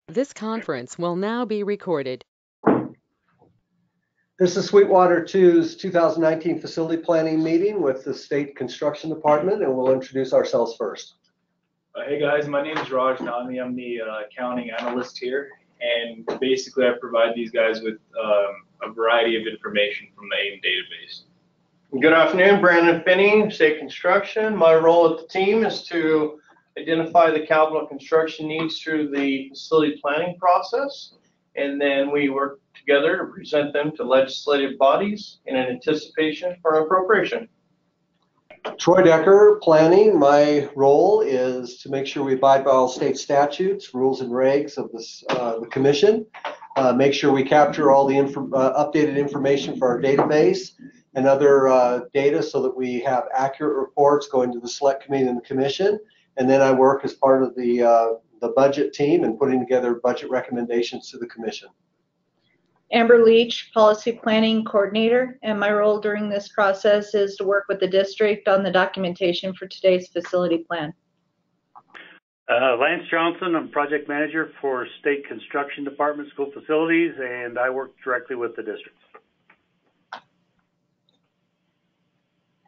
This conference will now be recorded. This is SWE02's 2019 facility planning meeting with the State Construction Department, and we'll introduce ourselves first. Hey guys, my name is Raj Nami. I'm the accounting analyst here, and basically I provide these guys with a variety of information from the AIM database. Good afternoon, Brandon Finney, State Construction. My role at the team is to identify the capital construction needs through the facility planning process, and then we work together to present them to legislative bodies in anticipation for appropriation. Troy Decker, planning. My role is to make sure we abide by all state statutes, rules, and regs of the commission. Make sure we capture all the updated information for our database and other data so that we have accurate reports going to the select committee and the commission. And then I work as part of the budget team and putting together budget recommendations to the commission. Amber Leach, Policy Planning Coordinator, and my role during this process is to work with the district on the documentation for today's facility plan. Lance Johnson, I'm Project Manager for State Construction Department School Facilities, and I work directly with the districts.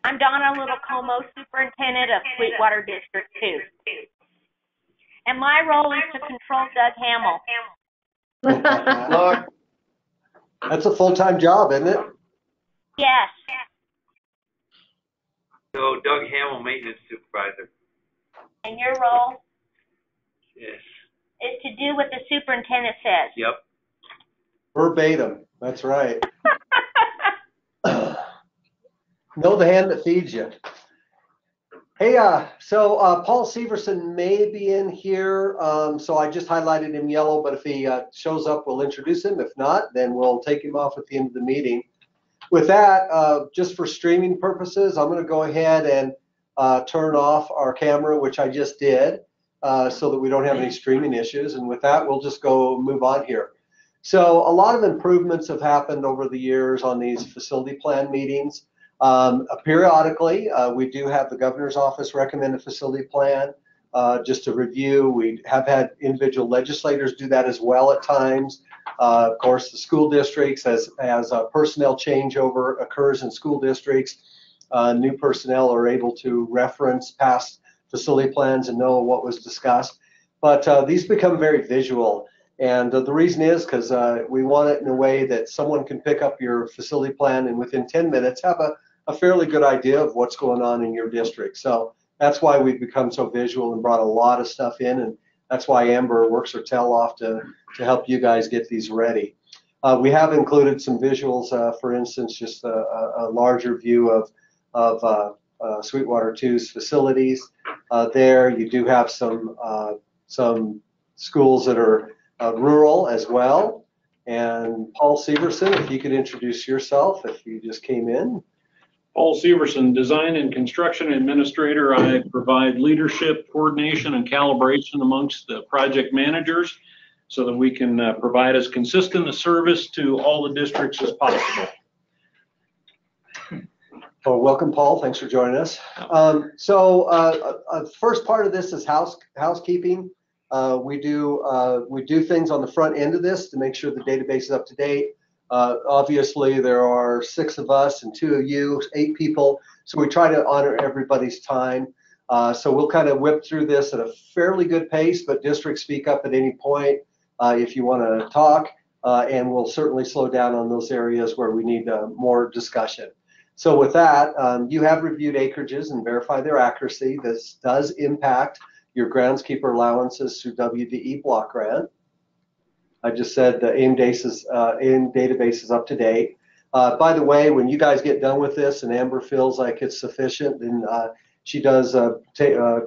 I'm Donna Little-Como, Superintendent of Sweetwater District 2. And my role is to control Doug Hamill. Look, that's a full-time job, isn't it? Yes. So Doug Hamill, Maintenance Supervisor. And your role Yes. is to do what the superintendent says. Yep. Verbatim. That's right. Know the hand that feeds you. Hey, so Paul Severson may be in here, so I just highlighted him yellow, but if he shows up, we'll introduce him. If not, then we'll take him off at the end of the meeting. With that, just for streaming purposes, I'm going to go ahead and turn off our camera, which I just did, so that we don't have any streaming issues. And with that, we'll just move on here. So a lot of improvements have happened over the years on these facility plan meetings. Periodically, we do have the governor's office recommend a facility plan just to review. We have had individual legislators do that as well at times. Of course, the school districts, as personnel changeover occurs in school districts, new personnel are able to reference past facility plans and know what was discussed. But these become very visual. And the reason is because we want it in a way that someone can pick up your facility plan and within 10 minutes have a fairly good idea of what's going on in your district. So that's why we've become so visual and brought a lot of stuff in, and that's why Amber works her tail off to help you guys get these ready. We have included some visuals, for instance, just a larger view of Sweetwater 2's facilities. There you do have some schools that are rural as well. And Paul Severson, if you could introduce yourself, if you just came in. Paul Severson, Design and Construction Administrator. I provide leadership, coordination, and calibration amongst the project managers so that we can provide as consistent a service to all the districts as possible. Well, welcome, Paul. Thanks for joining us. First part of this is housekeeping. We do things on the front end of this to make sure the database is up to date. Obviously, there are 6 of us and 2 of you, 8 people, so we try to honor everybody's time. So we'll kind of whip through this at a fairly good pace, but districts speak up at any point if you want to talk, and we'll certainly slow down on those areas where we need more discussion. So with that, you have reviewed acreages and verified their accuracy. This does impact your groundskeeper allowances through WDE block grant. I just said the AIM database is up to date. By the way, when you guys get done with this and Amber feels like it's sufficient, then she does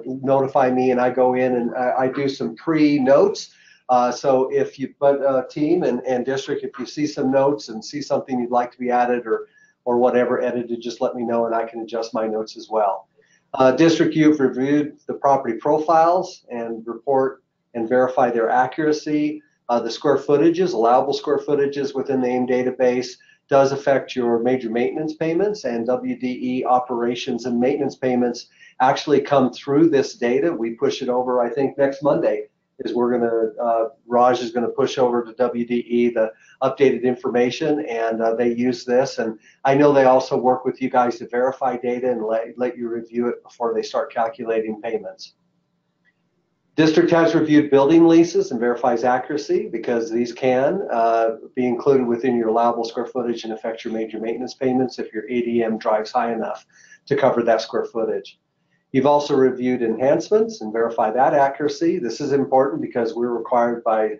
notify me, and I go in and I do some pre-notes. So if you, team and district, if you see some notes and see something you'd like to be added or whatever edited, just let me know and I can adjust my notes as well. District, you've reviewed the property profiles and report and verify their accuracy. The square footages, allowable square footages within the AIM database does affect your major maintenance payments, and WDE operations and maintenance payments actually come through this data. We push it over, I think, next Monday is we're going to, Raj is going to push over to WDE the updated information, and they use this. And I know they also work with you guys to verify data and let you review it before they start calculating payments. District has reviewed building leases and verifies accuracy, because these can be included within your allowable square footage and affect your major maintenance payments if your ADM drives high enough to cover that square footage. You've also reviewed enhancements and verified that accuracy. This is important because we're required by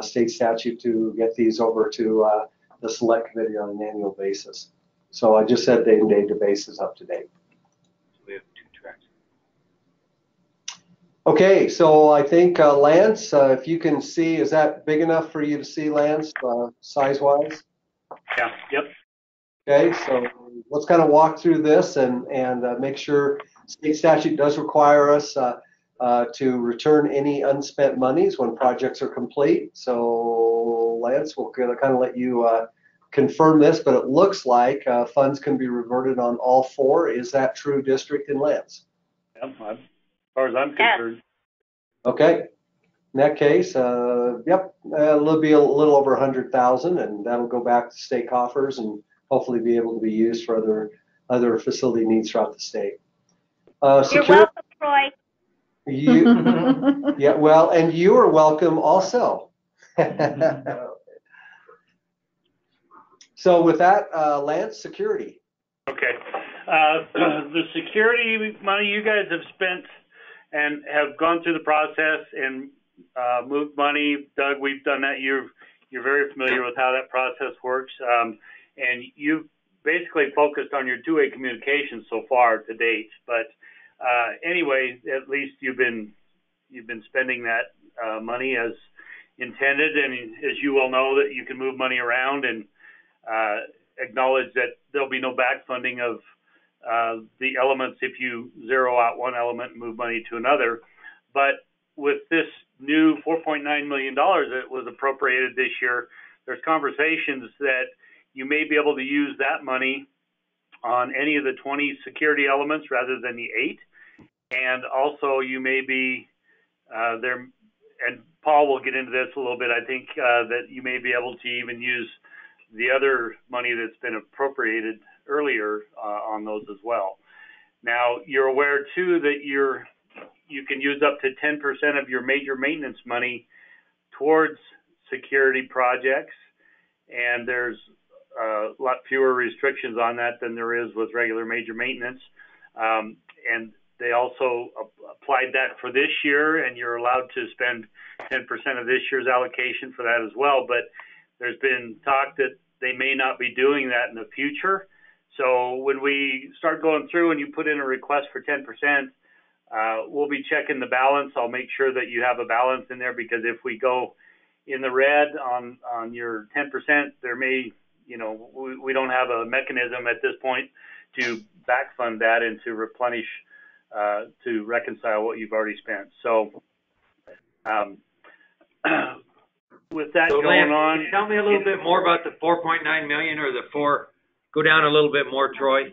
state statute to get these over to the select committee on an annual basis. So I just said the database is up to date. We have 2 tracks. Okay, so I think Lance, if you can see, is that big enough for you to see, Lance, size-wise? Yeah, yep. Okay, so let's kind of walk through this and make sure state statute does require us to return any unspent monies when projects are complete. So Lance, we're going to kind of let you confirm this, but it looks like funds can be reverted on all 4. Is that true, District and Lance? Yep, as far as I'm concerned. Okay. In that case, yep, it'll be a little over 100,000, and that'll go back to state coffers and hopefully be able to be used for other facility needs throughout the state. You're welcome, Troy. Yeah, well, and you are welcome also. So with that, Lance, security. Okay. The security money you guys have spent and have gone through the process and moved money. Doug, we've done that. You're very familiar with how that process works. And you've basically focused on your two-way communication so far to date. But anyway, at least you've been spending that money as intended, and as you well know, that you can move money around and acknowledge that there'll be no back funding of the elements if you zero out one element and move money to another. But with this new $4.9 million that was appropriated this year, there's conversations that you may be able to use that money on any of the 20 security elements rather than the 8. And also you may be there, and Paul will get into this a little bit, I think, that you may be able to even use the other money that's been appropriated earlier on those as well. Now, you're aware too that you can use up to 10% of your major maintenance money towards security projects, and there's a lot fewer restrictions on that than there is with regular major maintenance. And they also applied that for this year, and you're allowed to spend 10% of this year's allocation for that as well. But there's been talk that they may not be doing that in the future. So when we start going through and you put in a request for 10%, we'll be checking the balance. I'll make sure that you have a balance in there, because if we go in the red on your 10%, there may, we don't have a mechanism at this point to back fund that and to replenish, to reconcile what you've already spent. So with that So going Lance, on, can you tell me a little bit more about the 4.9 million or the 4? Go down a little bit more, Troy.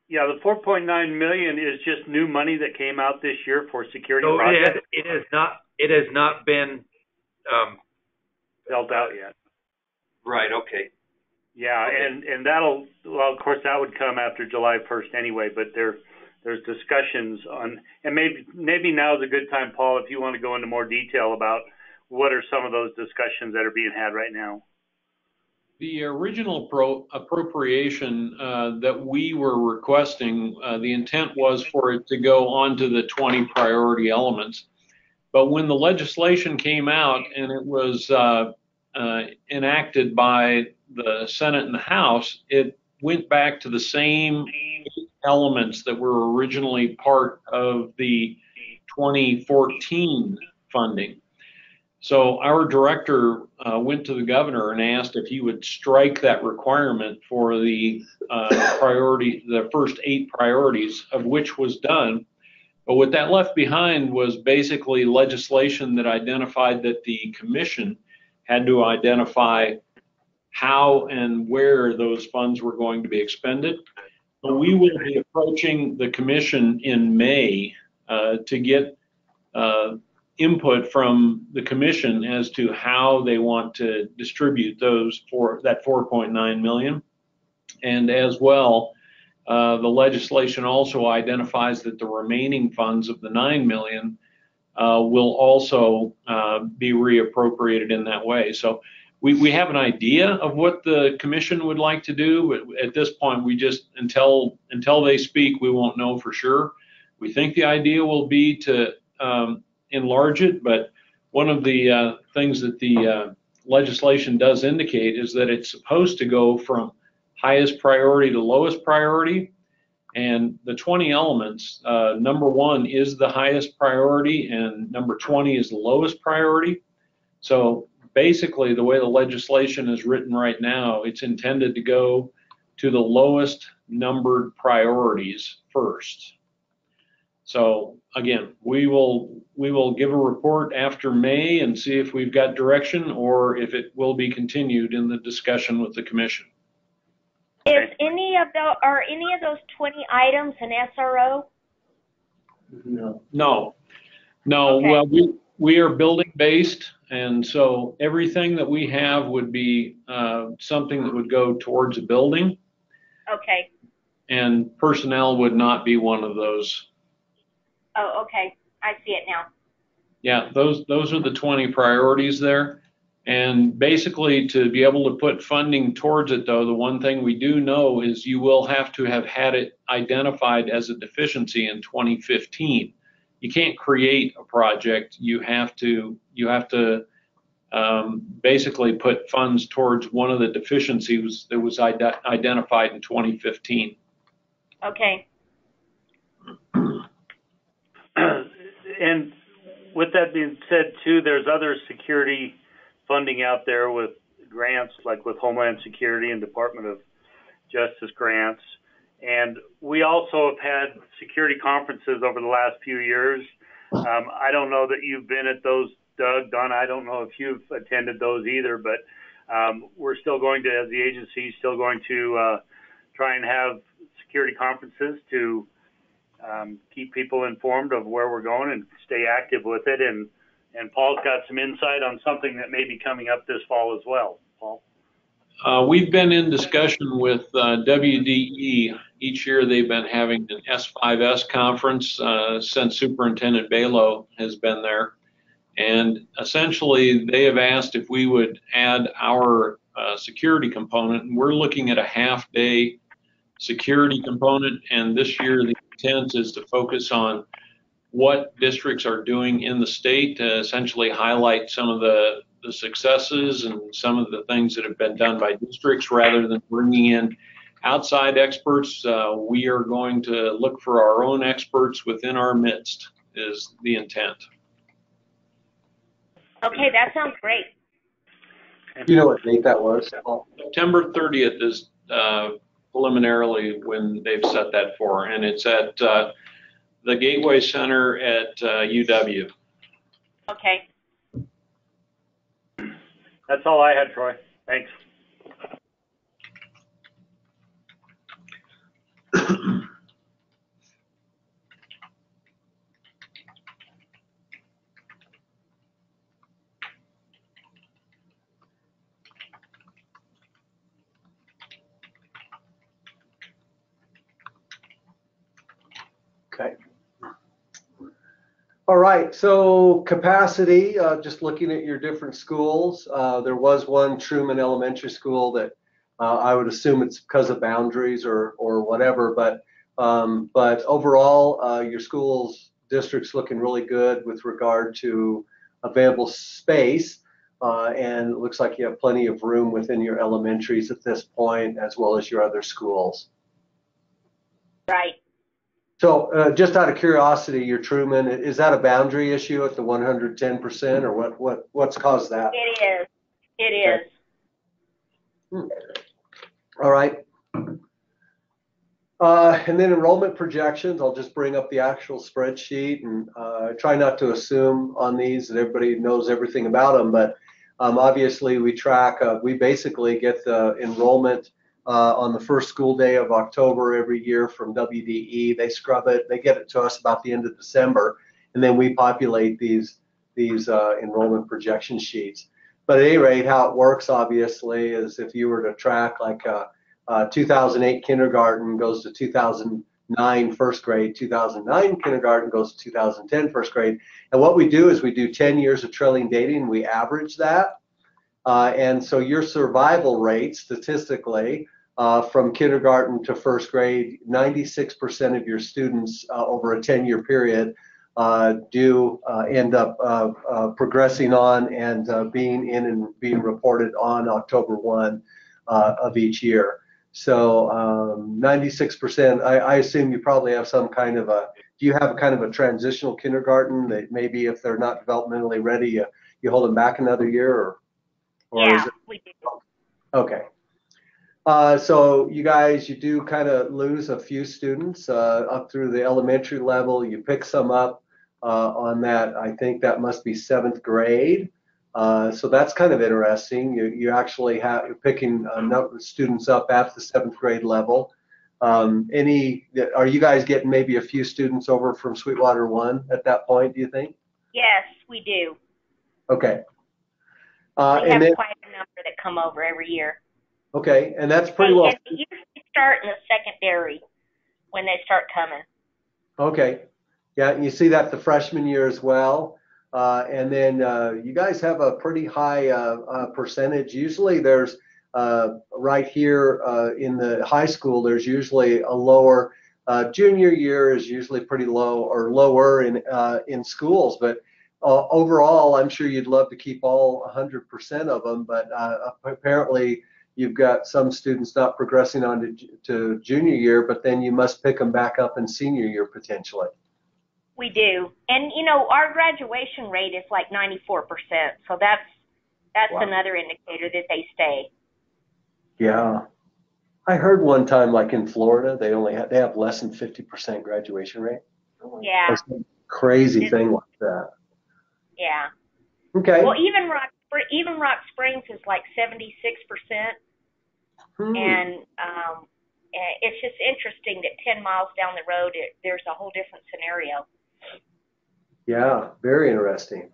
yeah, the 4.9 million is just new money that came out this year for security So projects. it has not been Dealt out yet. right. Okay. Yeah, Okay. and that'll, well, of course, that would come after July 1st anyway, but there's discussions on, and maybe now is a good time, Paul, if you want to go into more detail about what are some of those discussions that are being had right now. The original appropriation that we were requesting, the intent was for it to go onto the 20 priority elements. But when the legislation came out and it was enacted by the Senate and the House, it went back to the same elements that were originally part of the 2014 funding. So our director went to the governor and asked if he would strike that requirement for the the first 8 priorities, of which was done. But what that left behind was basically legislation that identified that the commission had to identify how and where those funds were going to be expended. So we will be approaching the commission in May to get input from the commission as to how they want to distribute those for that 4.9 million. And as well, the legislation also identifies that the remaining funds of the 9 million will also be reappropriated in that way. So we have an idea of what the commission would like to do, but at this point, we just, until they speak, we won't know for sure. We think the idea will be to enlarge it, but one of the things that the legislation does indicate is that it's supposed to go from highest priority to lowest priority. And the 20 elements, number 1 is the highest priority and number 20 is the lowest priority. So basically the way the legislation is written right now, it's intended to go to the lowest numbered priorities first. So again, we will give a report after May and see if we've got direction or if it will be continued in the discussion with the commission. Is any of those 20 items an SRO? No. Okay. Well, we are building based, and so everything that we have would be something that would go towards a building. Okay. And personnel would not be one of those. Oh, okay. I see it now. Yeah, those are the 20 priorities there. And basically, to be able to put funding towards it, though, the one thing we do know is you will have to have had it identified as a deficiency in 2015. You can't create a project. You have to basically put funds towards one of the deficiencies that was identified in 2015. Okay. And with that being said, too, there's other security funding out there with grants, like with Homeland Security and Department of Justice grants. And we also have had security conferences over the last few years. I don't know that you've been at those, Doug, Don, I don't know if you've attended those either, but we're still going to, as the agency, still going to try and have security conferences to keep people informed of where we're going and stay active with it. And Paul's got some insight on something that may be coming up this fall as well. Paul? We've been in discussion with WDE. Each year they've been having an S5S conference since Superintendent Balo has been there. And essentially they have asked if we would add our security component. And we're looking at a half-day security component. And this year the intent is to focus on what districts are doing in the state to essentially highlight some of the successes and some of the things that have been done by districts rather than bringing in outside experts. We are going to look for our own experts within our midst is the intent. Okay, that sounds great. Do you know what date that was, Paul? September 30th is preliminarily when they've set that for, and it's at the Gateway Center at UW. Okay. That's all I had, Troy. Thanks. Okay. All right, so capacity, just looking at your different schools, there was one Truman Elementary School that I would assume it's because of boundaries or whatever, but overall, your school's district's looking really good with regard to available space, and it looks like you have plenty of room within your elementaries at this point, as well as your other schools. Right. So just out of curiosity, your Truman, is that a boundary issue at the 110%, or what's caused that? It is. It is. All right. And then enrollment projections, I'll just bring up the actual spreadsheet and try not to assume on these that everybody knows everything about them, but obviously we track, we basically get the enrollment on the first school day of October every year from WDE. They scrub it, they get it to us about the end of December, and then we populate these these enrollment projection sheets. But at any rate, how it works obviously is if you were to track like 2008 kindergarten goes to 2009 first grade, 2009 kindergarten goes to 2010 first grade. And what we do is we do 10 years of trailing data and we average that. And so your survival rate statistically from kindergarten to first grade, 96% of your students over a 10-year period do end up progressing on and being in and being reported on October 1 of each year. So 96%, I assume you probably have some kind of do you have kind of a transitional kindergarten that maybe if they're not developmentally ready, you hold them back another year? Or Yeah, is it, we do. okay. So you guys, you do kind of lose a few students up through the elementary level. You pick some up on that. I think that must be 7th grade. So that's kind of interesting. You actually you're picking students up at the 7th grade level. Are you guys getting maybe a few students over from Sweetwater 1 at that point, do you think? Yes, we do. Okay. We and have then, quite a number that come over every year. okay, and that's pretty well. And they usually start in the secondary when they start coming. Okay. Yeah, and you see that the freshman year as well. And then you guys have a pretty high percentage. Usually there's right here in the high school, there's usually a lower, junior year is usually pretty low or lower in schools. But overall, I'm sure you'd love to keep all 100% of them. But apparently you've got some students not progressing on to junior year, but then you must pick them back up in senior year potentially. We do. And, you know, our graduation rate is like 94%. So that's Wow. another indicator that they stay. Yeah. I heard one time, like in Florida, they have less than 50% graduation rate. Yeah. That's a crazy thing like that. Yeah. Okay. Well, even Rock Springs is like 76%. And it's just interesting that 10 miles down the road, there's a whole different scenario. Yeah, very interesting.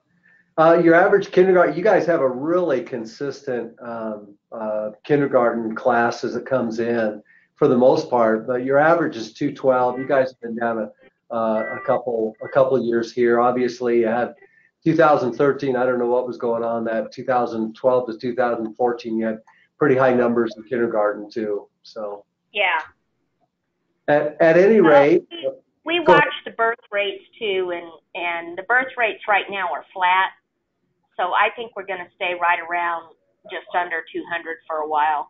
Your average kindergarten, you guys have a really consistent kindergarten class as it comes in for the most part, but your average is 212. You guys have been down a couple of years here. Obviously, you had 2013. I don't know what was going on. That 2012 to 2014, you had pretty high numbers in kindergarten too. So Yeah. at any rate. We watch the birth rates too, and the birth rates right now are flat. So I think we're going to stay right around just under 200 for a while.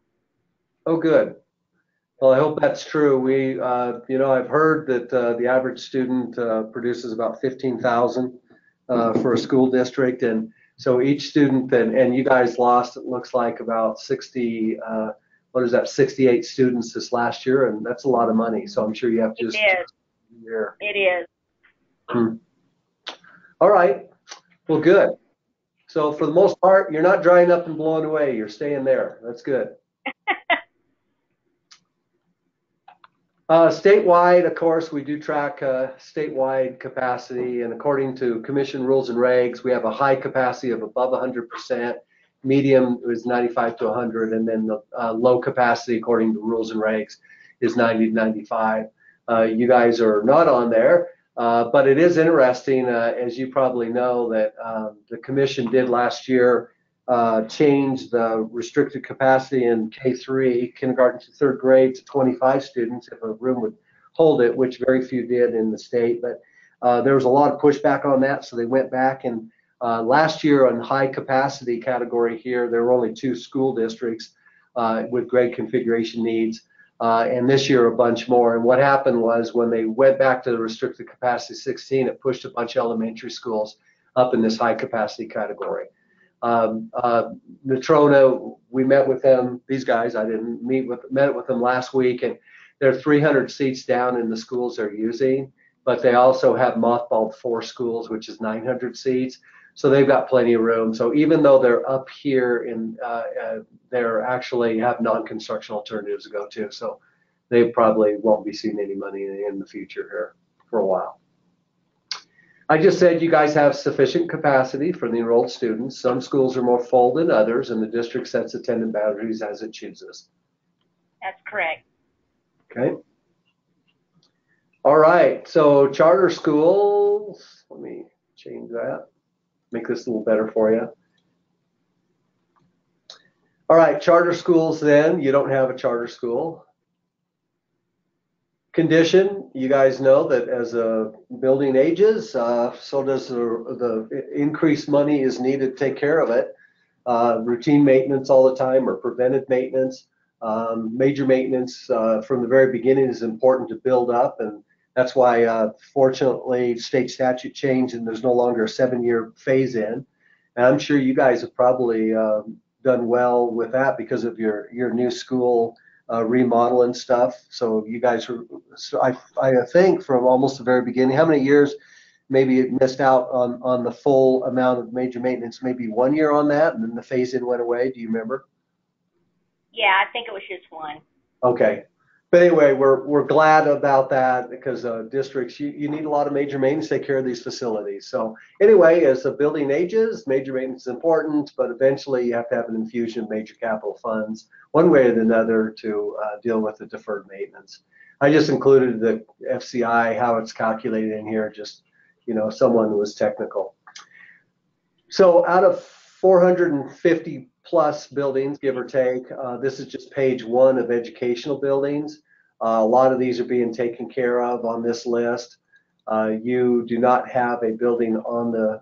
Oh, good. Well, I hope that's true. We, I've heard that the average student produces about 15,000 for a school district, and so each student, and you guys lost, it looks like about 68 students this last year, and that's a lot of money. So I'm sure you have just. It is. All right. Well, good. So for the most part, you're not drying up and blowing away. You're staying there. That's good. Statewide, of course, we do track statewide capacity, and according to commission rules and regs, we have a high capacity of above 100%. Medium is 95 to 100, and then the low capacity, according to rules and regs, is 90 to 95. You guys are not on there, but it is interesting, as you probably know, that the commission did last year change the restricted capacity in K3, kindergarten to 3rd grade, to 25 students if a room would hold it, which very few did in the state. But there was a lot of pushback on that, so they went back. And last year on high capacity category here, there were only 2 school districts with grade configuration needs. And this year a bunch more. And what happened was when they went back to the restricted capacity 16, it pushed a bunch of elementary schools up in this high capacity category. Natrona, we met with them, these guys, I didn't met with them last week, and there are 300 seats down in the schools they're using, but they also have mothballed 4 schools, which is 900 seats. So they've got plenty of room. So even though they're up here in, they're actually have non-construction alternatives to go to. So they probably won't be seeing any money in the future here for a while. I just said you guys have sufficient capacity for the enrolled students. Some schools are more full than others, and the district sets attendance boundaries as it chooses. That's correct. Okay. All right, so charter schools, let me change that, make this a little better for you. All right, charter schools then, you don't have a charter school. Condition, you guys know that as a building ages, so does the increased money is needed to take care of it. Routine maintenance all the time or preventive maintenance. Major maintenance from the very beginning is important to build up, and that's why fortunately state statute changed and there's no longer a 7-year phase in. And I'm sure you guys have probably done well with that because of your new school remodel and stuff. So you guys are, so I think from almost the very beginning, how many years maybe you missed out on the full amount of major maintenance, maybe 1 year on that, and then the phase-in went away? Do you remember? Yeah, I think it was just one. Okay. But anyway, we're glad about that because districts, you need a lot of major maintenance to take care of these facilities. So anyway, as the building ages, major maintenance is important, but eventually you have to have an infusion of major capital funds one way or another to deal with the deferred maintenance. I just included the FCI, how it's calculated in here, just, someone who was technical. So out of 450 plus buildings, give or take, this is just page 1 of educational buildings. A lot of these are being taken care of on this list. You do not have a building on the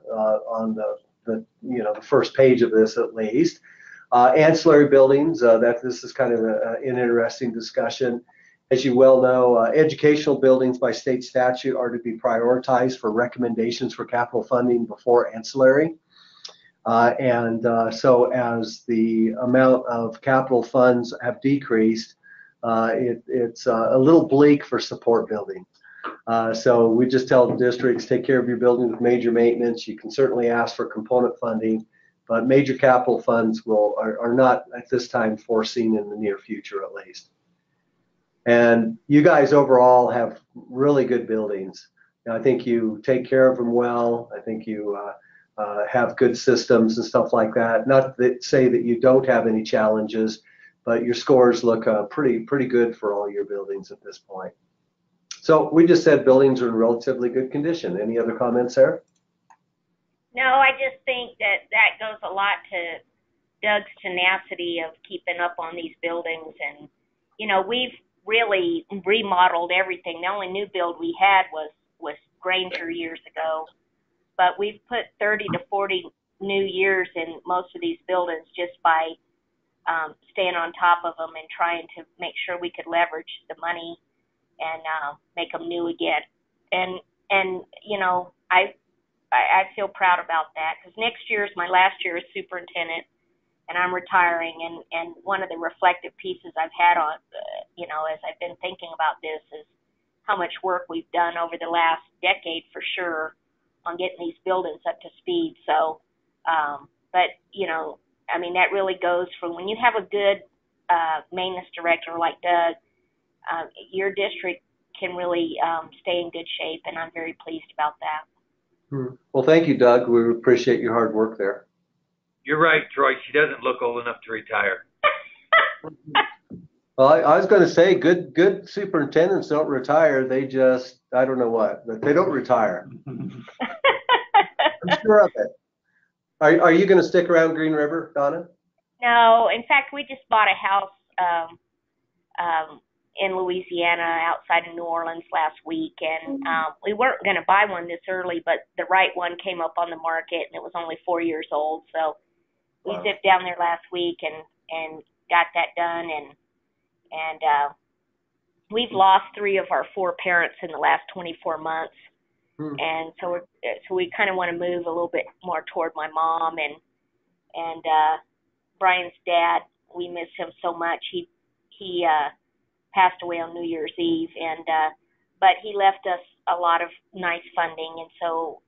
first page of this at least. Ancillary buildings, this is kind of an interesting discussion. As you well know, educational buildings by state statute are to be prioritized for recommendations for capital funding before ancillary. So as the amount of capital funds have decreased, it's a little bleak for support building. So we just tell the districts, take care of your building with major maintenance. You can certainly ask for component funding, but major capital funds are not at this time foreseen in the near future at least. And you guys overall have really good buildings. I think you take care of them well. I think you have good systems and stuff like that. Not to say that you don't have any challenges, but your scores look pretty good for all your buildings at this point. So we just said buildings are in relatively good condition. Any other comments there? No, I just think that goes a lot to Doug's tenacity of keeping up on these buildings. And, we've really remodeled everything. The only new build we had was Granger years ago. But we've put 30 to 40 new years in most of these buildings just by staying on top of them and trying to make sure we could leverage the money and make them new again. And I feel proud about that because next year is my last year as superintendent, and I'm retiring. And one of the reflective pieces I've had on, as I've been thinking about this is how much work we've done over the last decade for sure on getting these buildings up to speed. So, that really goes for when you have a good maintenance director like Doug, your district can really stay in good shape, and I'm very pleased about that. Well, thank you, Doug. We appreciate your hard work there. You're right, Troy. She doesn't look old enough to retire. Well, I was going to say good superintendents don't retire. They just, I don't know what, but they don't retire. I'm sure of it. Are you going to stick around Green River, Donna? No, in fact, we just bought a house in Louisiana outside of New Orleans last week, and we weren't going to buy one this early, but the right one came up on the market, and it was only 4 years old. So we zipped down there last week and got that done, and we've lost 3 of our 4 parents in the last 24 months. And so we kind of want to move a little bit more toward my mom and Brian's dad. We miss him so much. He passed away on New Year's Eve, but he left us a lot of nice funding, and so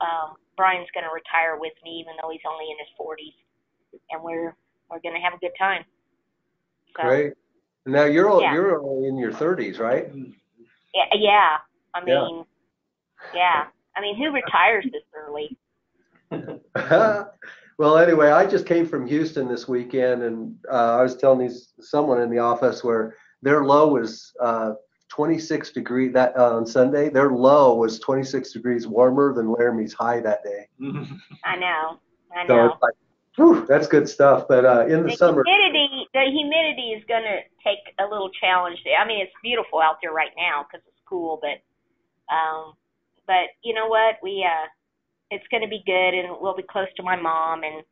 Brian's going to retire with me, even though he's only in his 40s, and we're going to have a good time. So, great. Now you're only in your 30s, right? Yeah. I mean, yeah. I mean, who retires this early? Well, anyway, I just came from Houston this weekend, and I was telling someone in the office where their low was 26 degrees that on Sunday. Their low was 26 degrees warmer than Laramie's high that day. I know. So it's like, whew, that's good stuff. But in the summer, the humidity is going to take a little challenge there. I mean, it's beautiful out there right now because it's cool, but you know what? It's going to be good, and we'll be close to my mom, and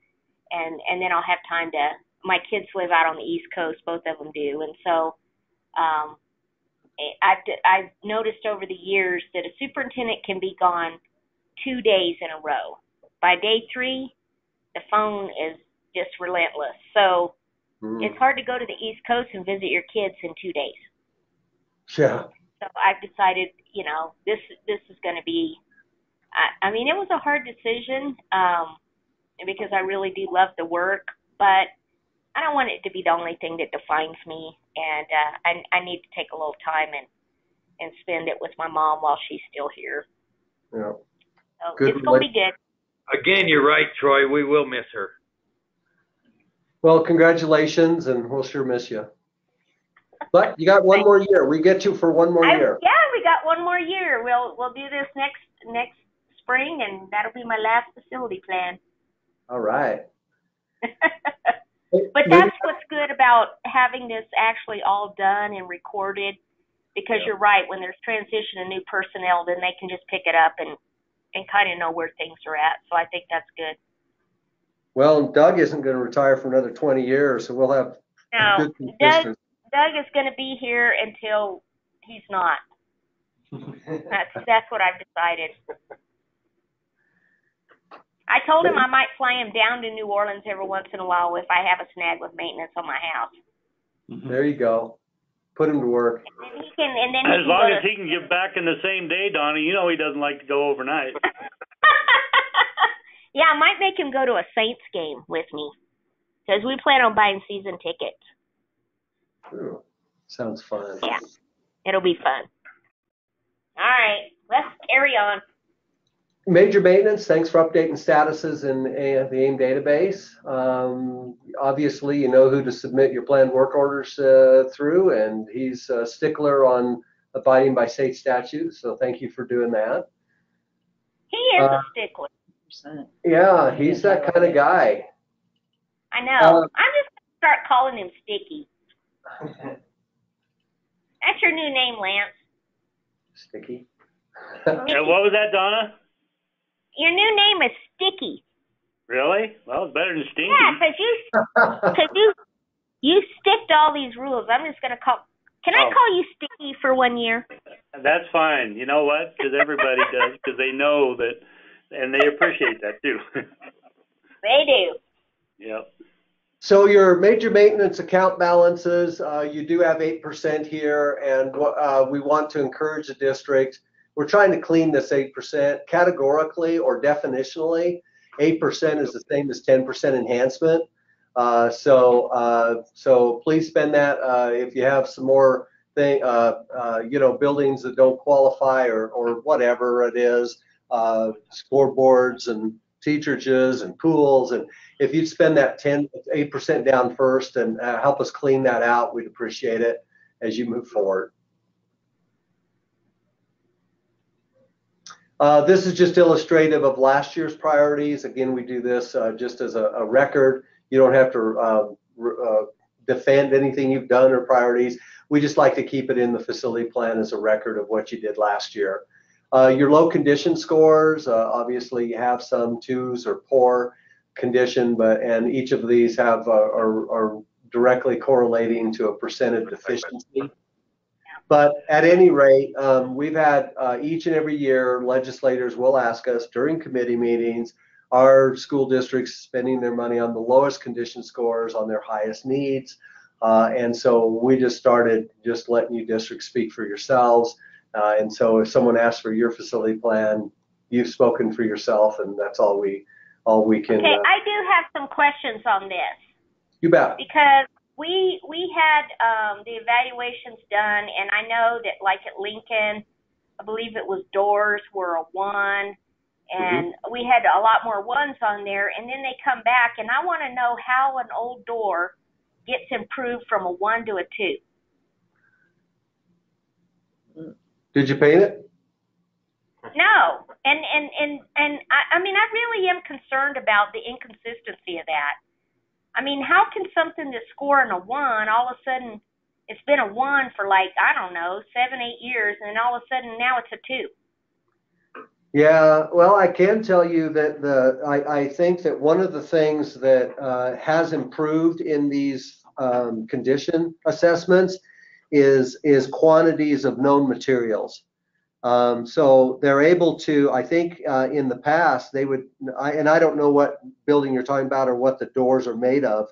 then I'll have time to. My kids live out on the East Coast, both of them do, and so I've noticed over the years that a superintendent can be gone 2 days in a row. By day 3, the phone is just relentless. So it's hard to go to the East Coast and visit your kids in 2 days. Yeah. So I've decided, you know, this is going to be. I mean, it was a hard decision because I really do love the work, but I don't want it to be the only thing that defines me, and I need to take a little time and spend it with my mom while she's still here. Yeah. So it's going to be good. Again, you're right, Troy. We will miss her. Well, congratulations, and we'll sure miss you. But you got one more year. We get you for one more year. Yeah, we got one more year. We'll do this next spring, and that'll be my last facility plan. All right. But that's what's good about having this actually all done and recorded, because you're right, when there's transition and new personnel, then they can just pick it up and kind of know where things are at. So I think that's good. Well, Doug isn't going to retire for another 20 years, so we'll have good consistency. Doug is going to be here until he's not. That's what I've decided. I told him I might fly him down to New Orleans every once in a while if I have a snag with maintenance on my house. There you go. Put him to work. And then as long as he can get back in the same day, Donnie, you know he doesn't like to go overnight. Yeah, I might make him go to a Saints game with me, because we plan on buying season tickets. Ooh, sounds fun. Yeah, it'll be fun. All right, let's carry on. Major maintenance, thanks for updating statuses in the AIM database. Obviously, you know who to submit your planned work orders through, and he's a stickler on abiding by state statutes, so thank you for doing that. He is a stickler. Yeah, he's that kind of guy. I know. I'm just going to start calling him Sticky. That's your new name, Lance. Sticky. And what was that, Donna? Your new name is Sticky. Really? Well, it's better than Stinky. Yeah, because you stick to all these rules. I'm just going to call. Can I call you Sticky for 1 year? That's fine. You know what? Because everybody does, because they know that, and they appreciate that too. They do. Yep. So your major maintenance account balances, you do have 8% here, and we want to encourage the district. We're trying to clean this 8% categorically or definitionally. 8% is the same as 10% enhancement. So please spend that. If you have some more buildings that don't qualify or whatever it is, scoreboards and teacherages and pools, and if you'd spend that 8% down first and help us clean that out, we'd appreciate it as you move forward. This is just illustrative of last year's priorities. Again, we do this just as a record. You don't have to defend anything you've done or priorities. We just like to keep it in the facility plan as a record of what you did last year. Your low condition scores, obviously you have some 2s or poor condition, and each of these are directly correlating to a percentage deficiency. But at any rate, we've had each and every year, legislators will ask us during committee meetings, are school districts spending their money on the lowest condition scores on their highest needs? And so we just started just letting you districts speak for yourselves. And so if someone asks for your facility plan, you've spoken for yourself, and that's all we can. Okay, I do have some questions on this. You bet. Because we had the evaluations done, and I know that like at Lincoln, I believe it was doors were a 1, and we had a lot more 1s on there, and then they come back, and I want to know how an old door gets improved from a 1 to a 2. Did you paint it? No, and I mean, I really am concerned about the inconsistency of that. I mean, how can something that's scoring a 1 all of a sudden, it's been a 1 for like, I don't know, 7, 8 years, and then all of a sudden now it's a 2. Yeah, well, I can tell you that I think that one of the things that has improved in these condition assessments is quantities of known materials. So they're able to, I think in the past they would, and I don't know what building you're talking about or what the doors are made of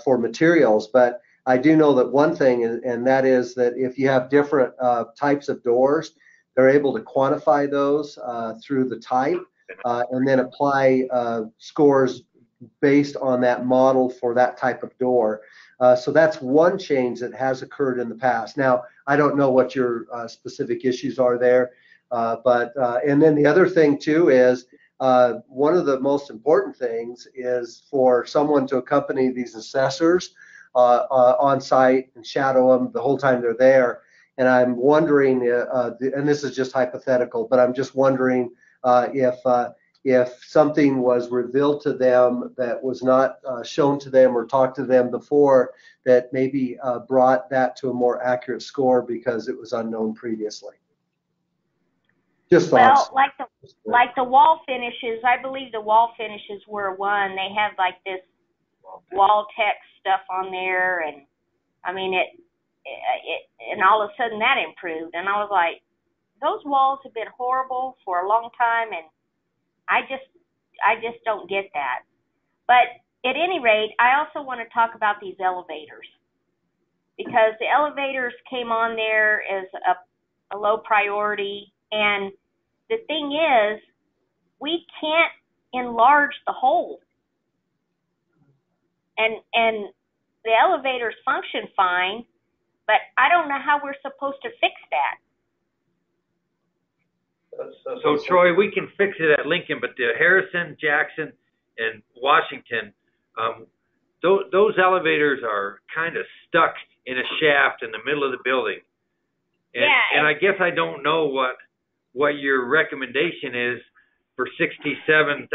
for materials, but I do know that one thing, and that is that if you have different types of doors, they're able to quantify those through the type and then apply scores based on that model for that type of door. So that's one change that has occurred in the past. Now, I don't know what your specific issues are there, but and then the other thing too is one of the most important things is for someone to accompany these assessors on site and shadow them the whole time they're there. And I'm wondering, and this is just hypothetical, but I'm just wondering if something was revealed to them that was not shown to them or talked to them before, that maybe brought that to a more accurate score because it was unknown previously. Just thoughts. Well, like the wall finishes, I believe the wall finishes were 1. They have like this wall text stuff on there, and I mean and all of a sudden that improved, and I was like, those walls have been horrible for a long time, and I just don't get that. But at any rate, I also want to talk about these elevators, because the elevators came on there as a low priority, and the thing is, we can't enlarge the hole. And the elevators function fine, but I don't know how we're supposed to fix that. So Troy, we can fix it at Lincoln, but the Harrison, Jackson, and Washington, those elevators are kind of stuck in a shaft in the middle of the building. And I guess I don't know what your recommendation is for $66,000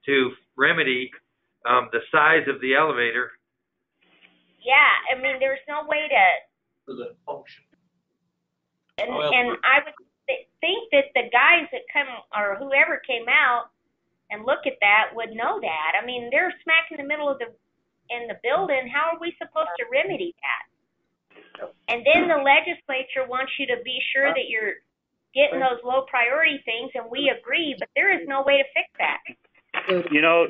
to remedy the size of the elevator. Yeah, I mean, there's no way to. For the function. And I would think that the guys that come, or whoever came out and look at that would know that. I mean, they're smack in the middle of in the building. How are we supposed to remedy that? And then the legislature wants you to be sure that you're getting those low priority things, and we agree, but there is no way to fix that. You know,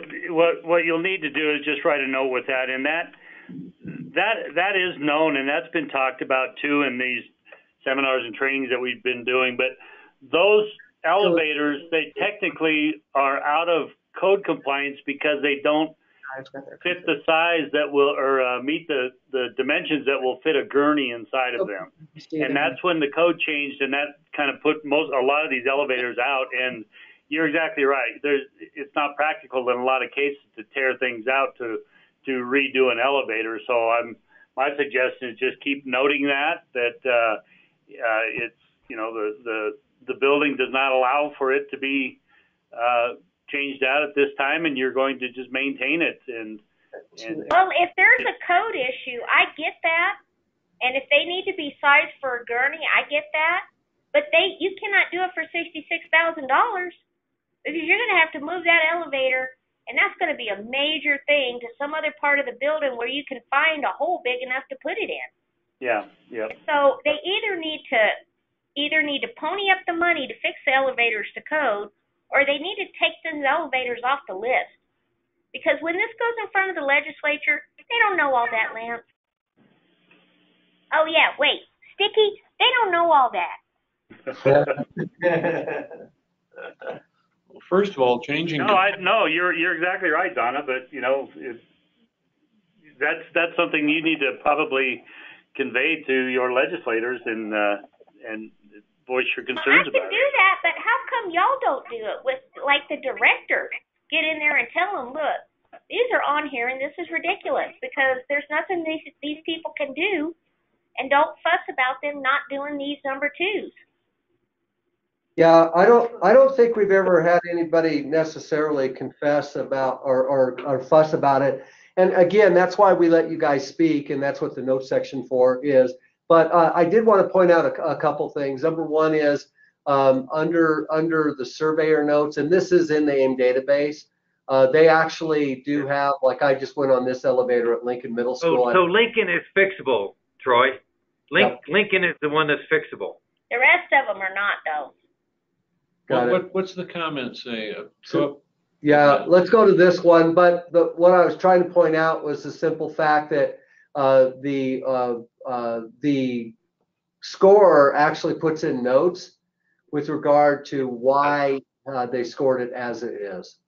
what you'll need to do is just write a note with that, and that is known, and that's been talked about too in these seminars and trainings that we've been doing. But those elevators, they technically are out of code compliance because they don't fit the size that will, or meet the dimensions that will fit a gurney inside of them. And that's when the code changed, and that kind of put a lot of these elevators out. And you're exactly right. It's not practical in a lot of cases to tear things out to redo an elevator. So my suggestion is just keep noting that it's, you know, the building does not allow for it to be changed out at this time, and you're going to just maintain it. And well, if there's a code issue, I get that, and if they need to be sized for a gurney, I get that. But you cannot do it for $66,000, because you're going to have to move that elevator, and that's going to be a major thing to some other part of the building where you can find a hole big enough to put it in. Yeah. So they either need to pony up the money to fix the elevators to code, or they need to take those elevators off the list. Because when this goes in front of the legislature, they don't know all that, Lance. Oh yeah, wait, Sticky, they don't know all that. Well, first of all, changing. No, you're exactly right, Donna. But you know, that's something you need to probably convey to your legislators, and and voice your Well, I concerns can about do it. that, but how come y'all don't do it with, like, the director? Get in there and tell them, look, these are on here and this is ridiculous because there's nothing these people can do, and don't fuss about them not doing these number twos. Yeah, I don't think we've ever had anybody necessarily confess about or fuss about it. And again, that's why we let you guys speak, and that's what the note section for is. But I did want to point out a couple things. Number one is under the surveyor notes, and this is in the AIM database. They actually do have, like I just went on this elevator at Lincoln Middle School. So Lincoln is fixable, Troy. Yep. Lincoln is the one that's fixable. The rest of them are not, though. What's the comment say? Yeah, let's go to this one. But what I was trying to point out was the simple fact that the scorer actually puts in notes with regard to why they scored it as it is.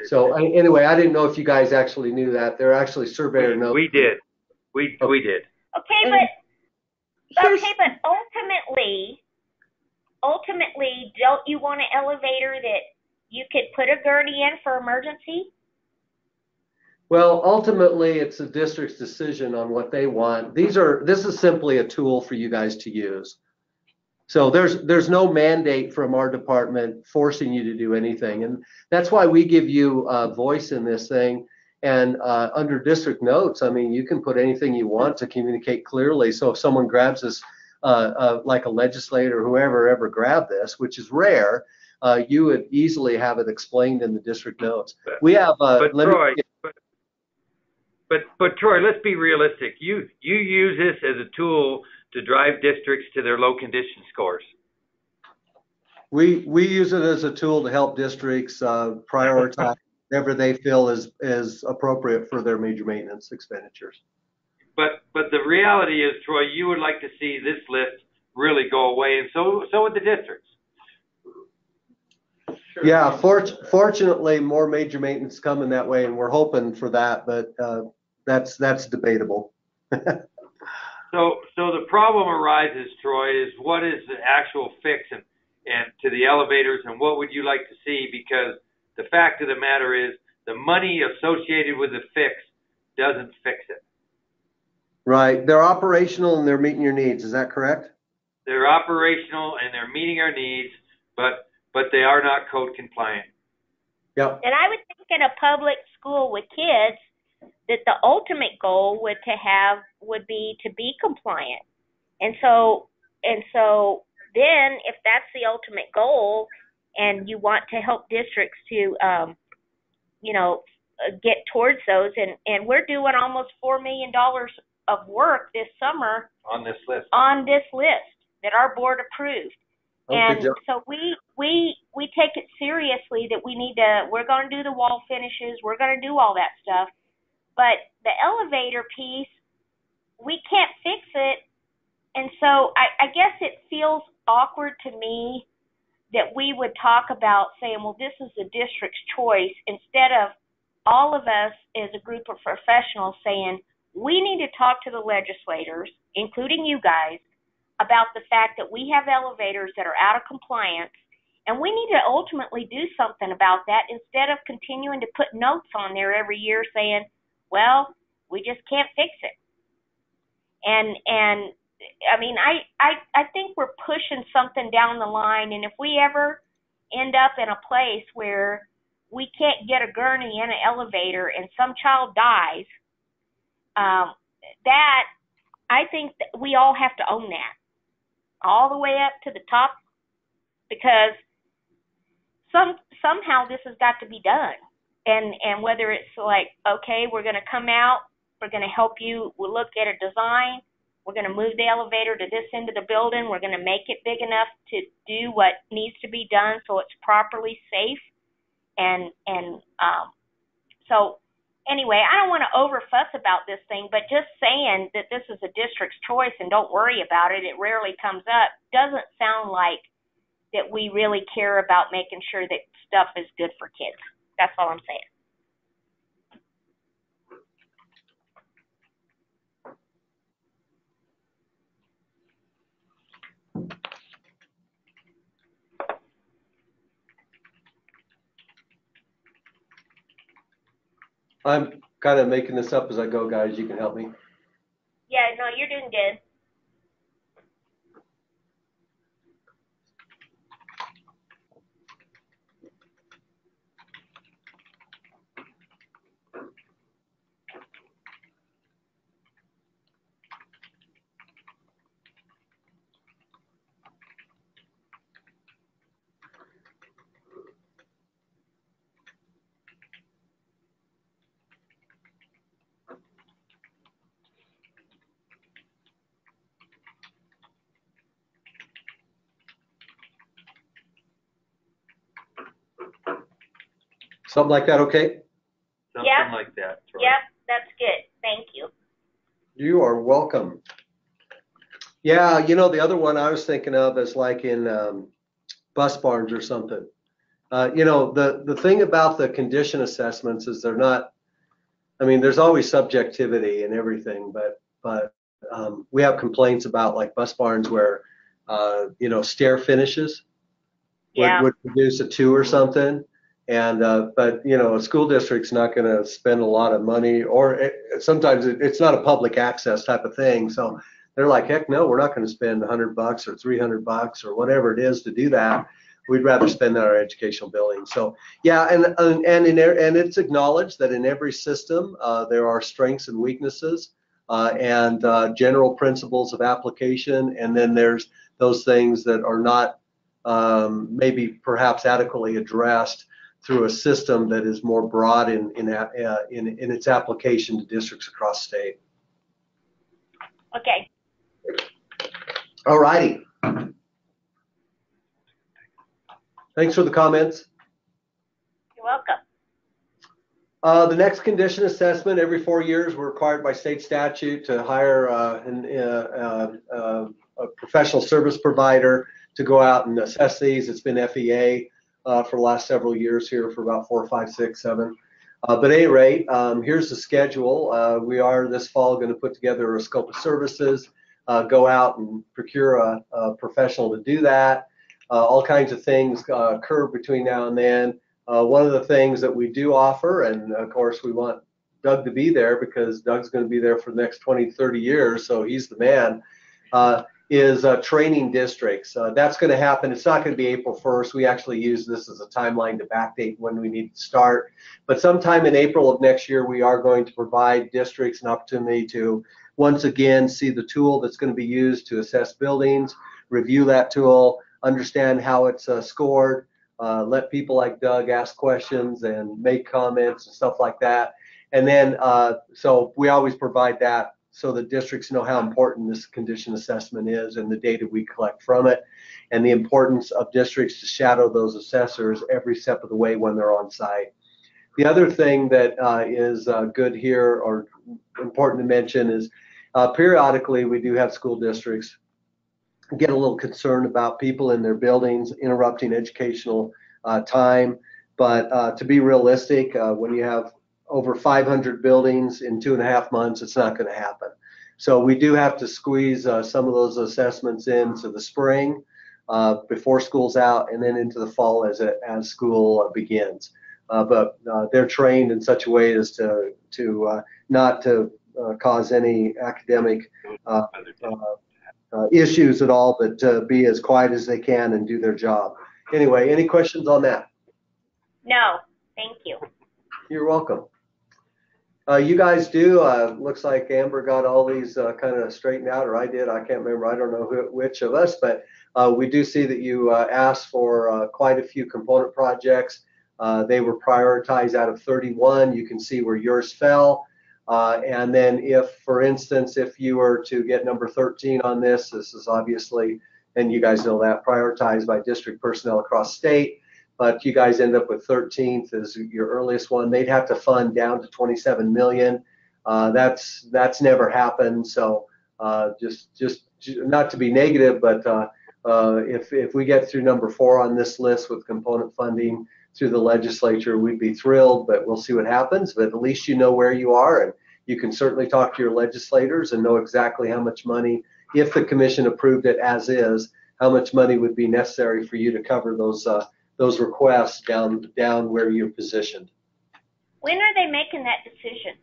So anyway, I didn't know if you guys actually knew that. They're actually surveyor notes. We did. We did. Okay, but ultimately, don't you want an elevator that you could put a gurney in for emergency? Well, ultimately, it's the district's decision on what they want. This is simply a tool for you guys to use. So there's no mandate from our department forcing you to do anything, and that's why we give you a voice in this thing. And under district notes, I mean, you can put anything you want to communicate clearly. So if someone grabs this, like a legislator or whoever ever grabbed this, which is rare, you would easily have it explained in the district notes. We have but Troy, let's be realistic. You use this as a tool to drive districts to their low condition scores. We use it as a tool to help districts prioritize whatever they feel is appropriate for their major maintenance expenditures. But the reality is, Troy, you would like to see this list really go away, and so would the districts. Sure. Yeah, fortunately, more major maintenance coming that way, and we're hoping for that, but that's debatable. So the problem arises, Troy, is what is the actual fix and to the elevators, and what would you like to see? Because the fact of the matter is, the money associated with the fix doesn't fix it. Right. They're operational and they're meeting your needs. Is that correct? They're operational and they're meeting our needs, but they are not code compliant. Yep. And I would think in a public school with kids that the ultimate goal would be to be compliant. And so then if that's the ultimate goal and you want to help districts to get towards those, and we're doing almost $4 million of work this summer On this list that our board approved. Oh, and good job. so we take it seriously that we're going to do the wall finishes, we're going to do all that stuff. But the elevator piece, we can't fix it. And so I guess it feels awkward to me that we would talk about saying, well, this is the district's choice, instead of all of us as a group of professionals saying, we need to talk to the legislators, including you guys, about the fact that we have elevators that are out of compliance, and we need to ultimately do something about that instead of continuing to put notes on there every year saying, well, we just can't fix it. And I mean, I think we're pushing something down the line, and if we ever end up in a place where we can't get a gurney in an elevator and some child dies, that I think that we all have to own that all the way up to the top, because somehow this has got to be done. And whether it's like, okay, we're going to come out, we're going to help you, we'll look at a design, we're going to move the elevator to this end of the building, we're going to make it big enough to do what needs to be done so it's properly safe. So anyway, I don't want to over fuss about this thing, but just saying that this is a district's choice and don't worry about it, it rarely comes up, doesn't sound like that we really care about making sure that stuff is good for kids. That's all I'm saying. I'm kind of making this up as I go, guys. You can help me. Yeah, no, you're doing good. Something like that, okay? Something Yep. like that. Troy. Yep, that's good. Thank you. You are welcome. Yeah, you know, the other one I was thinking of is like in bus barns or something. You know, the thing about the condition assessments is they're not, I mean, there's always subjectivity and everything, but we have complaints about like bus barns where, you know, stair finishes Yeah. would produce a 2 or something. And, but, you know, a school district's not going to spend a lot of money, or sometimes it's not a public access type of thing. So they're like, heck no, we're not going to spend $100 or $300 or whatever it is to do that. We'd rather spend that on our educational building. So yeah, and it's acknowledged that in every system there are strengths and weaknesses and general principles of application, and then there's those things that are not maybe perhaps adequately addressed through a system that is more broad in its application to districts across state. Okay. All righty. Thanks for the comments. You're welcome. The next condition assessment, every 4 years, we're required by state statute to hire a professional service provider to go out and assess these. It's been FEA for the last several years here for about 4, 5, 6, 7. But at any rate, here's the schedule. We are this fall going to put together a scope of services, go out and procure a professional to do that. All kinds of things occur between now and then. One of the things that we do offer, and of course we want Doug to be there because Doug's going to be there for the next 20, 30 years, so he's the man, is training districts. That's going to happen. It's not going to be April 1st. We actually use this as a timeline to backdate when we need to start. But sometime in April of next year, we are going to provide districts an opportunity to once again see the tool that's going to be used to assess buildings, review that tool, understand how it's scored, let people like Doug ask questions and make comments and stuff like that. And then, so we always provide that so the districts know how important this condition assessment is and the data we collect from it, and the importance of districts to shadow those assessors every step of the way when they're on site. The other thing that is good here or important to mention is periodically we do have school districts get a little concerned about people in their buildings interrupting educational time. But to be realistic, when you have over 500 buildings in 2.5 months, it's not going to happen. So we do have to squeeze some of those assessments into the spring before school's out, and then into the fall as school begins. But they're trained in such a way as to not to cause any academic issues at all, but to be as quiet as they can and do their job. Anyway, any questions on that? No, thank you. You're welcome. You guys do, looks like Amber got all these kind of straightened out, or I did, I can't remember, I don't know which of us, but we do see that you asked for quite a few component projects. They were prioritized out of 31. You can see where yours fell. And then if, for instance, if you were to get number 13 on this, this is obviously, and you guys know that, prioritized by district personnel across state, but you guys end up with 13th as your earliest one. They'd have to fund down to 27 million. That's never happened. So just not to be negative, but if we get through number 4 on this list with component funding through the legislature, we'd be thrilled, but we'll see what happens. But at least you know where you are, and you can certainly talk to your legislators and know exactly how much money, if the commission approved it as is, how much money would be necessary for you to cover those requests down where you're positioned. When are they making that decision?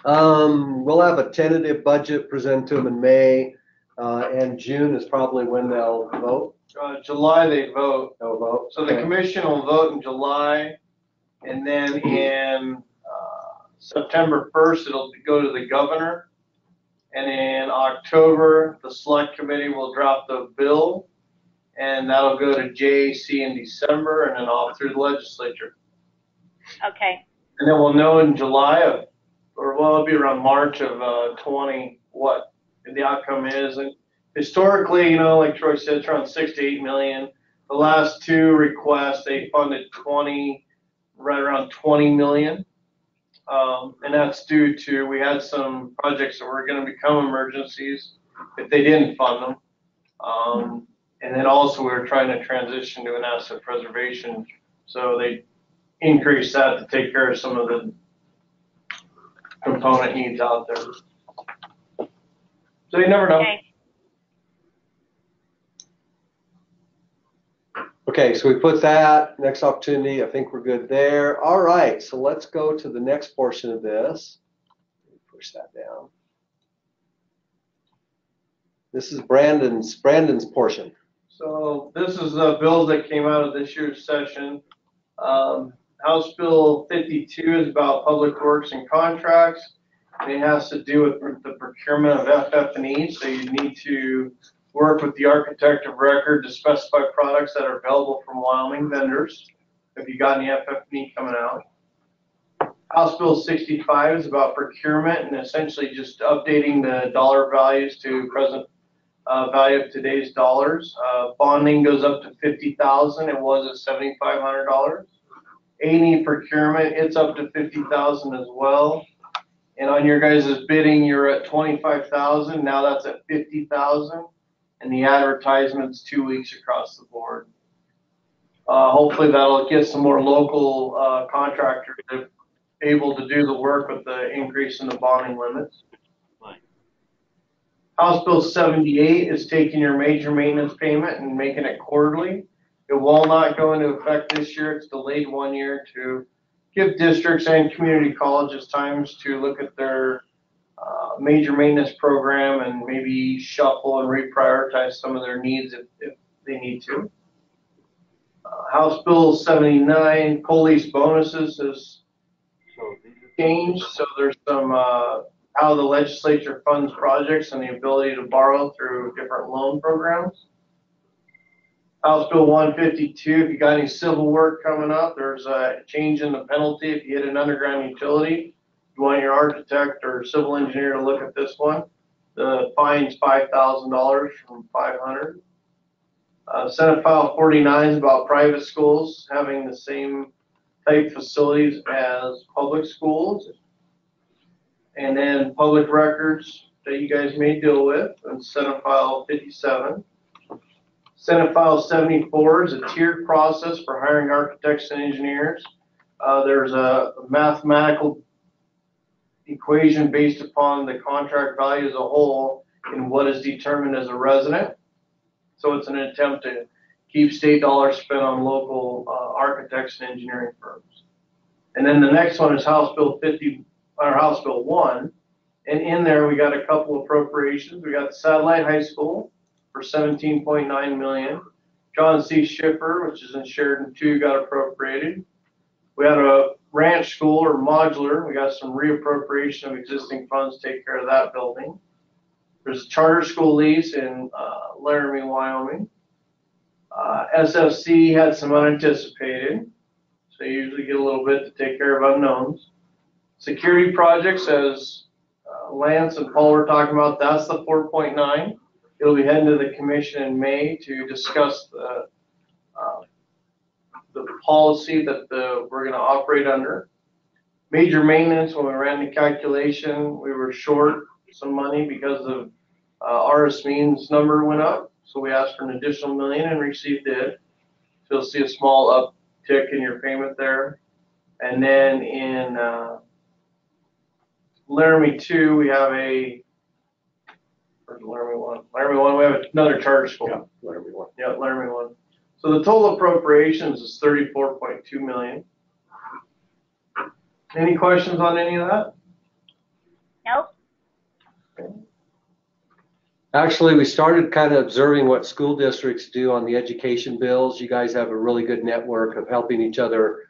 We'll have a tentative budget presented to them in May, and June is probably when they'll vote. July they vote. They'll vote. So the commission will vote in July, and then in September 1st, it'll go to the governor. And in October, the select committee will draft the bill, and that'll go to JAC in December, and then off through the legislature. Okay. And then we'll know in July it'll be around March of 20 what the outcome is. And historically, you know, like Troy said, it's around 6 to 8 million. The last two requests, they funded right around 20 million. And that's due to, we had some projects that were going to become emergencies if they didn't fund them. And then also we were trying to transition to an asset preservation. So they increased that to take care of some of the component needs out there. So you never know. Okay. Okay, so we put that, next opportunity, I think we're good there. All right, so let's go to the next portion of this. Push that down. This is Brandon's portion. So this is the bills that came out of this year's session. House Bill 52 is about public works and contracts. It has to do with the procurement of FF&E, so you need to work with the architect of record to specify products that are available from Wyoming vendors. Have you got any FF&E coming out? House Bill 65 is about procurement and essentially just updating the dollar values to present value of today's dollars. Bonding goes up to $50,000. It was at $7,500. A&E procurement, it's up to $50,000 as well. And on your guys' bidding, you're at $25,000. Now that's at $50,000. And the advertisement's 2 weeks across the board. Hopefully that'll get some more local contractors able to do the work with the increase in the bonding limits. House Bill 78 is taking your major maintenance payment and making it quarterly. It will not go into effect this year. It's delayed 1 year to give districts and community colleges times to look at their major maintenance program and maybe shuffle and reprioritize some of their needs if they need to. House Bill 79, police bonuses is changed. So there's some how the legislature funds projects and the ability to borrow through different loan programs. House Bill 152, if you got any civil work coming up, there's a change in the penalty if you hit an underground utility. You want your architect or civil engineer to look at this one. The fine's $5,000 from $500. Senate File 49 is about private schools having the same type facilities as public schools. And then public records that you guys may deal with, and Senate File 57. Senate File 74 is a tiered process for hiring architects and engineers. There's a mathematical equation based upon the contract value as a whole and what is determined as a resident. So it's an attempt to keep state dollars spent on local architects and engineering firms. And then the next one is House Bill 50, or House Bill 1. And in there we got a couple appropriations. We got the Satellite High School for $17.9 million. John C. Schiffer, which is in Sheridan 2, got appropriated. We had a ranch school or modular. We got some reappropriation of existing funds to take care of that building. There's a charter school lease in Laramie, Wyoming. SFC had some unanticipated, so you usually get a little bit to take care of unknowns. Security projects, as Lance and Paul were talking about, that's the 4.9. It'll be heading to the commission in May to discuss the policy that we're going to operate under. Major maintenance, when we ran the calculation, we were short some money because of RS means number went up. So we asked for an additional $1 million and received it. So you'll see a small uptick in your payment there. And then in Laramie 2, we have Laramie 1. Laramie 1, we have another charter school. Yeah, Laramie 1. Yeah, Laramie 1. So the total appropriations is $34.2 million. Any questions on any of that? Nope. Actually, we started kind of observing what school districts do on the education bills. You guys have a really good network of helping each other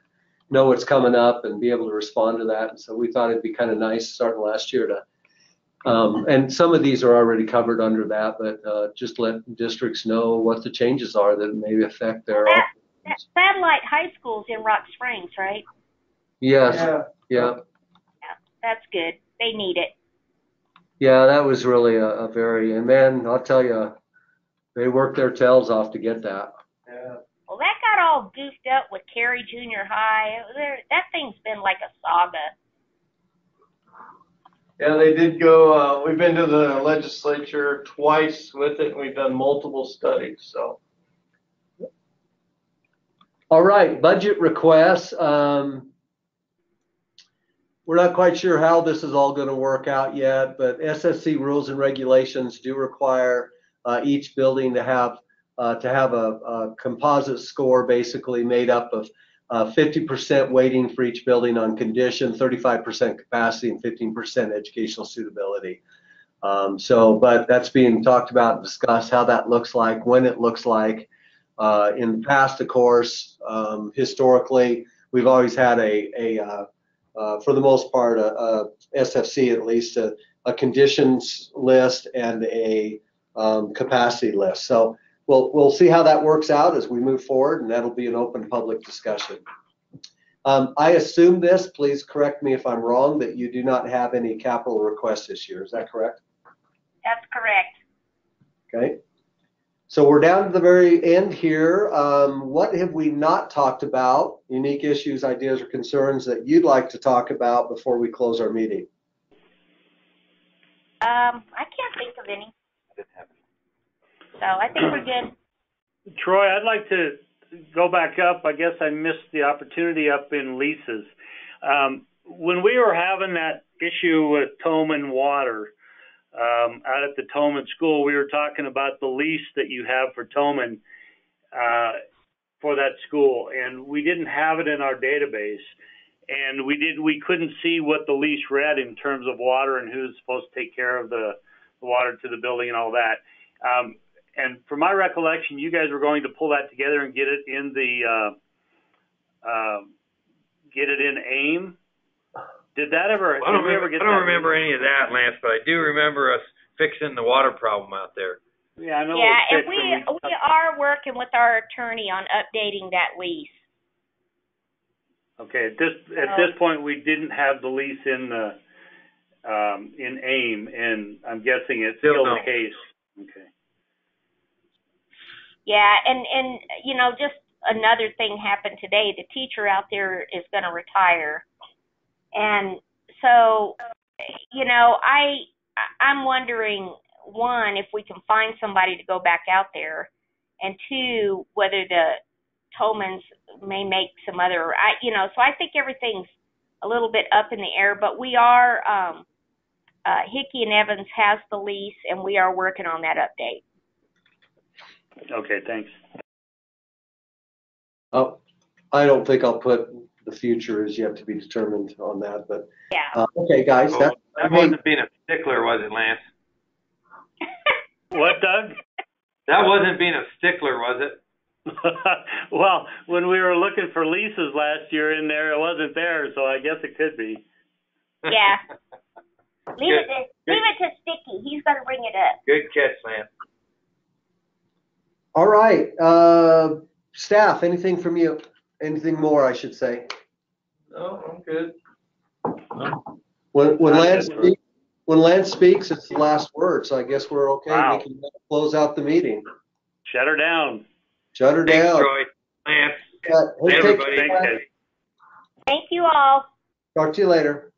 know what's coming up and be able to respond to that. And so we thought it'd be kind of nice starting last year to, and some of these are already covered under that, but just let districts know what the changes are that maybe affect their. That Satellite High School's in Rock Springs, right? Yes. Yeah. Yeah. That's good. They need it. Yeah, that was really a very, and man, I'll tell you, they worked their tails off to get that. Yeah. Well, that got all goofed up with Cary Junior High. That thing's been like a saga. Yeah, they did go, we've been to the legislature twice with it, and we've done multiple studies, so. All right, budget requests. We're not quite sure how this is all going to work out yet, but SSC rules and regulations do require each building to have a composite score basically made up of 50% weighting for each building on condition, 35% capacity, and 15% educational suitability. But that's being talked about and discussed how that looks like, when it looks like. In the past, of course, historically, we've always had for the most part, a SFC at least, a conditions list and a capacity list. So we'll see how that works out as we move forward, and that'll be an open public discussion. I assume this, please correct me if I'm wrong, that you do not have any capital requests this year. Is that correct? That's correct. Okay. So we're down to the very end here. What have we not talked about? Unique issues, ideas, or concerns that you'd like to talk about before we close our meeting? I can't think of any. So I think we're good. Troy, I'd like to go back up. I guess I missed the opportunity up in leases. When we were having that issue with Toman Water, out at the Toman School, we were talking about the lease that you have for Toman for that school, and we didn't have it in our database, and we couldn't see what the lease read in terms of water and who's supposed to take care of the water to the building and all that. And from my recollection, you guys were going to pull that together and get it in AIM. Did that ever? I don't remember any of that, Lance, but I do remember us fixing the water problem out there. Yeah, I know. Yeah, and we are working with our attorney on updating that lease. Okay, at this point, we didn't have the lease in AIM, and I'm guessing it's still the case. Okay. Yeah, and you know, just another thing happened today. The teacher out there is going to retire. And so, you know, I'm wondering, one, if we can find somebody to go back out there, and two, whether the Tomans may make some other, so I think everything's a little bit up in the air, but we are, Hickey and Evans has the lease, and we are working on that update. Okay, thanks. Oh, I don't think I'll put the future is yet to be determined on that, but yeah. Okay, guys. That wasn't being a stickler, was it, Lance? What, Doug? That wasn't being a stickler, was it? Well, when we were looking for leases last year in there, it wasn't there, so I guess it could be. Yeah. Leave it to Sticky. He's going to bring it up. Good catch, Lance. All right. Staff, anything from you? Anything more, I should say? No, I'm good. When Lance speaks, it's the last word, so I guess we're okay. Wow. We can close out the meeting. Shut her down. Shut her Thanks, down. Troy. Lance. Hey, Everybody. Thanks, guys. Thank you all. Talk to you later.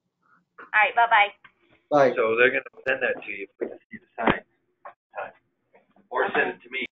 All right, bye-bye. Bye. So they're going to send that to you if we can see the sign. Or send it to me.